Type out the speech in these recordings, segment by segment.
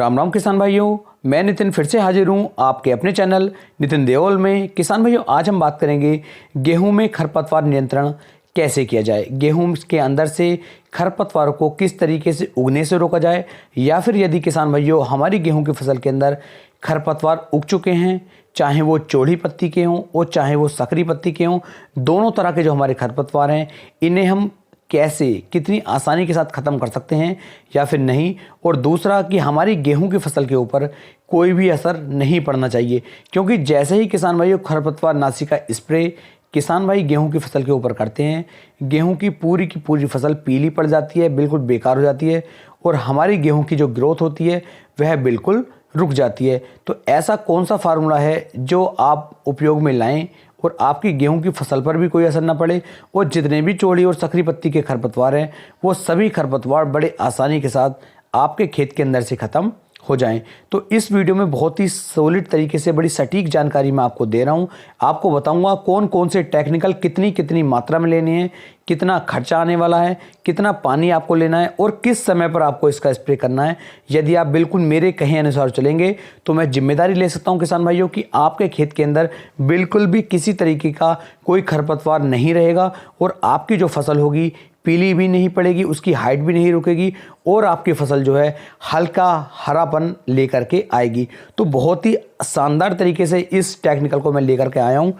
राम राम किसान भाइयों, मैं नितिन फिर से हाजिर हूँ आपके अपने चैनल नितिन देओल में। किसान भाइयों, आज हम बात करेंगे गेहूं में खरपतवार नियंत्रण कैसे किया जाए। गेहूं के अंदर से खरपतवारों को किस तरीके से उगने से रोका जाए, या फिर यदि किसान भाइयों हमारी गेहूं की फसल के अंदर खरपतवार उग चुके हैं, चाहे वो चौड़ी पत्ती के हों और चाहे वो सकरी पत्ती के हों, दोनों तरह के जो हमारे खरपतवार हैं इन्हें हम कैसे कितनी आसानी के साथ ख़त्म कर सकते हैं या फिर नहीं। और दूसरा कि हमारी गेहूं की फसल के ऊपर कोई भी असर नहीं पड़ना चाहिए, क्योंकि जैसे ही किसान भाइयों खरपतवार नाशी का स्प्रे किसान भाई गेहूं की फसल के ऊपर करते हैं, गेहूं की पूरी फसल पीली पड़ जाती है, बिल्कुल बेकार हो जाती है और हमारी गेहूं की जो ग्रोथ होती है वह बिल्कुल रुक जाती है। तो ऐसा कौन सा फार्मूला है जो आप उपयोग में लाएं और आपकी गेहूं की फसल पर भी कोई असर ना पड़े, और जितने भी चौड़ी और सकरी पत्ती के खरपतवार हैं वो सभी खरपतवार बड़े आसानी के साथ आपके खेत के अंदर से ख़त्म हो जाएं। तो इस वीडियो में बहुत ही सॉलिड तरीके से बड़ी सटीक जानकारी मैं आपको दे रहा हूं। आपको बताऊंगा कौन कौन से टेक्निकल कितनी मात्रा में लेने हैं, कितना खर्चा आने वाला है, कितना पानी आपको लेना है और किस समय पर आपको इसका स्प्रे करना है। यदि आप बिल्कुल मेरे कहे अनुसार चलेंगे तो मैं जिम्मेदारी ले सकता हूं किसान भाइयों कि आपके खेत के अंदर बिल्कुल भी किसी तरीके का कोई खरपतवार नहीं रहेगा और आपकी जो फसल होगी पीली भी नहीं पड़ेगी, उसकी हाइट भी नहीं रुकेगी और आपकी फसल जो है हल्का हरापन लेकर के आएगी। तो बहुत ही शानदार तरीके से इस टेक्निकल को मैं लेकर के आया हूँ।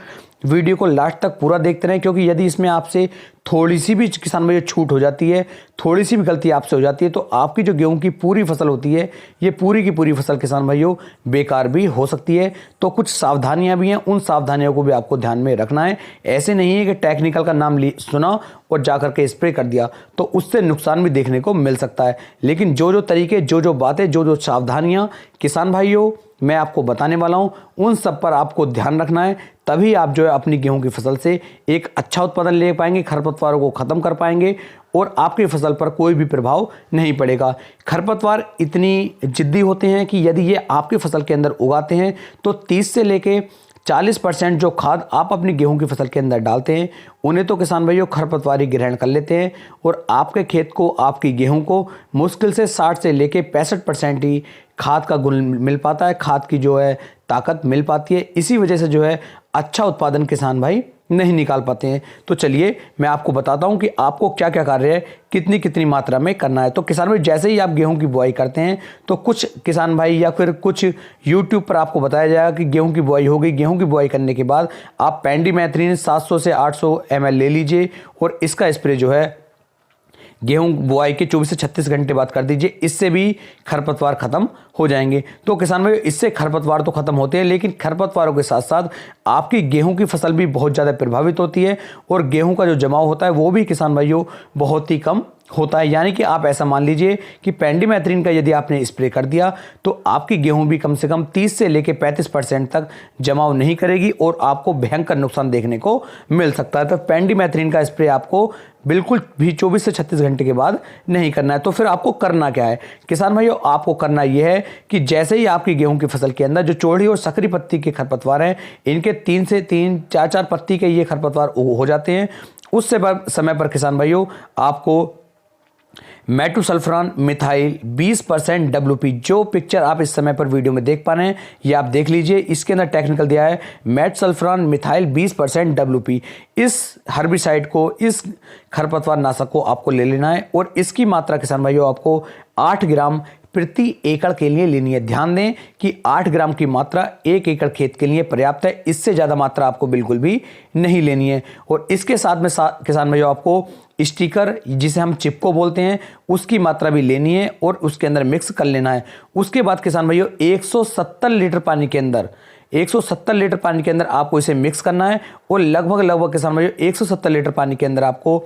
वीडियो को लास्ट तक पूरा देखते रहें, क्योंकि यदि इसमें आपसे थोड़ी सी भी किसान भाई छूट हो जाती है, थोड़ी सी भी गलती आपसे हो जाती है, तो आपकी जो गेहूं की पूरी फसल होती है ये पूरी की पूरी फसल किसान भाइयों बेकार भी हो सकती है। तो कुछ सावधानियां भी हैं, उन सावधानियों को भी आपको ध्यान में रखना है। ऐसे नहीं है कि टेक्निकल का नाम सुना और जाकर के स्प्रे कर दिया, तो उससे नुकसान भी देखने को मिल सकता है। लेकिन जो तरीके, जो बातें, जो सावधानियां किसान भाइयों मैं आपको बताने वाला हूं, उन सब पर आपको ध्यान रखना है। तभी आप जो है अपनी गेहूं की फसल से एक अच्छा उत्पादन ले पाएंगे, खरपतवारों को खत्म कर पाएंगे और आपकी फसल पर कोई भी प्रभाव नहीं पड़ेगा। खरपतवार इतनी जिद्दी होते हैं कि यदि ये आपकी फसल के अंदर उगाते हैं तो 30 से लेके 40% जो खाद आप अपनी गेहूं की फसल के अंदर डालते हैं उन्हें तो किसान भाइयों खरपतवार ही ग्रहण कर लेते हैं और आपके खेत को, आपकी गेहूं को मुश्किल से 60 से लेके 65% ही खाद का गुण मिल पाता है, खाद की जो है ताकत मिल पाती है। इसी वजह से जो है अच्छा उत्पादन किसान भाई नहीं निकाल पाते हैं। तो चलिए मैं आपको बताता हूं कि आपको क्या क्या कार्य है, कितनी मात्रा में करना है। तो किसान भाई जैसे ही आप गेहूं की बुआई करते हैं तो कुछ किसान भाई या फिर कुछ यूट्यूब पर आपको बताया जाएगा कि गेहूं की बुआई हो गई, गेहूं की बुआई करने के बाद आप पेंडिमेथ्रिन 700 से 800 ml ले लीजिए और इसका स्प्रे जो है गेहूं बुआई के 24 से 36 घंटे बाद कर दीजिए। इससे भी खरपतवार खत्म हो जाएंगे। तो किसान भाई इससे खरपतवार तो खत्म होते हैं, लेकिन खरपतवारों के साथ साथ आपकी गेहूं की फसल भी बहुत ज़्यादा प्रभावित होती है और गेहूं का जो जमाव होता है वो भी किसान भाइयों बहुत ही कम होता है। यानी कि आप ऐसा मान लीजिए कि पेंडिमेथ्रिन का यदि आपने स्प्रे कर दिया तो आपकी गेहूं भी कम से कम 30 से लेकर 35% तक जमाव नहीं करेगी और आपको भयंकर नुकसान देखने को मिल सकता है। तो पेंडिमेथ्रिन का स्प्रे आपको बिल्कुल भी 24 से 36 घंटे के बाद नहीं करना है। तो फिर आपको करना क्या है किसान भाइयों, आपको करना यह है कि जैसे ही आपकी गेहूं की फसल के अंदर जो चौड़ी और सकरी पत्ती के खरपतवार हैं, इनके 3 से 4 पत्ती के ये खरपतवार हो जाते हैं, उस समय पर किसान भाइयों आपको मेटोसल्फोरान मिथाइल 20% WP, जो पिक्चर आप इस समय पर वीडियो में देख पा रहे हैं ये आप देख लीजिए, इसके अंदर टेक्निकल दिया है मेटोसल्फोरान मिथाइल 20% WP। इस हर्बिसाइड को, इस खरपतवार नाशक को आपको ले लेना है और इसकी मात्रा किसान भाइयों आपको 8 ग्राम प्रति एकड़ के लिए लेनी है। ध्यान दें कि 8 ग्राम की मात्रा 1 एकड़ खेत के लिए पर्याप्त है, इससे ज़्यादा मात्रा आपको बिल्कुल भी नहीं लेनी है। और इसके साथ में किसान भाइयों आपको स्टिकर, जिसे हम चिपको बोलते हैं, उसकी मात्रा भी लेनी है और उसके अंदर मिक्स कर लेना है। उसके बाद किसान भाइयों 170 लीटर पानी के अंदर 170 लीटर पानी के अंदर आपको इसे मिक्स करना है और लगभग किसान भाइयों 170 लीटर पानी के अंदर आपको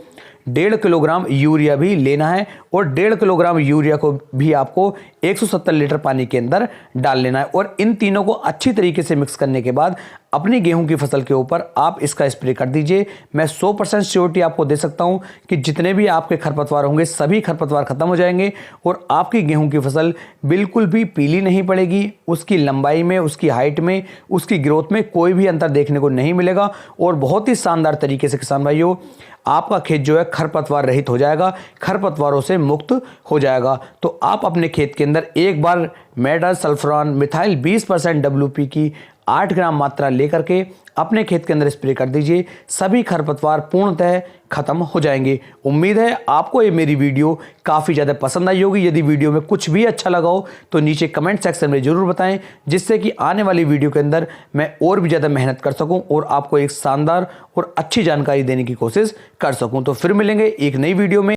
1.5 किलोग्राम यूरिया भी लेना है और 1.5 किलोग्राम यूरिया को भी आपको 170 लीटर पानी के अंदर डाल लेना है। और इन तीनों को अच्छी तरीके से मिक्स करने के बाद अपनी गेहूं की फसल के ऊपर आप इसका स्प्रे कर दीजिए। मैं 100% श्योरिटी आपको दे सकता हूं कि जितने भी आपके खरपतवार होंगे सभी खरपतवार खरपतवार खत्म हो जाएंगे और आपकी गेहूं की फसल बिल्कुल भी पीली नहीं पड़ेगी। उसकी लंबाई में, उसकी हाइट में, उसकी ग्रोथ में कोई भी अंतर देखने को नहीं मिलेगा और बहुत ही शानदार तरीके से किसान भाइयों आपका खेत जो है खरपतवार रहित हो जाएगा, खरपतवारों से मुक्त हो जाएगा। तो आप अपने खेत के अंदर एक बार मेडल सल्फ्रान मिथाइल 20% WP की 8 ग्राम मात्रा लेकर के अपने खेत के अंदर स्प्रे कर दीजिए। सभी खरपतवार पूर्णतः खत्म हो जाएंगे। उम्मीद है आपको ये मेरी वीडियो काफ़ी ज़्यादा पसंद आई होगी। यदि वीडियो में कुछ भी अच्छा लगा हो तो नीचे कमेंट सेक्शन में ज़रूर बताएं, जिससे कि आने वाली वीडियो के अंदर मैं और भी ज़्यादा मेहनत कर सकूं और आपको एक शानदार और अच्छी जानकारी देने की कोशिश कर सकूं। तो फिर मिलेंगे एक नई वीडियो में।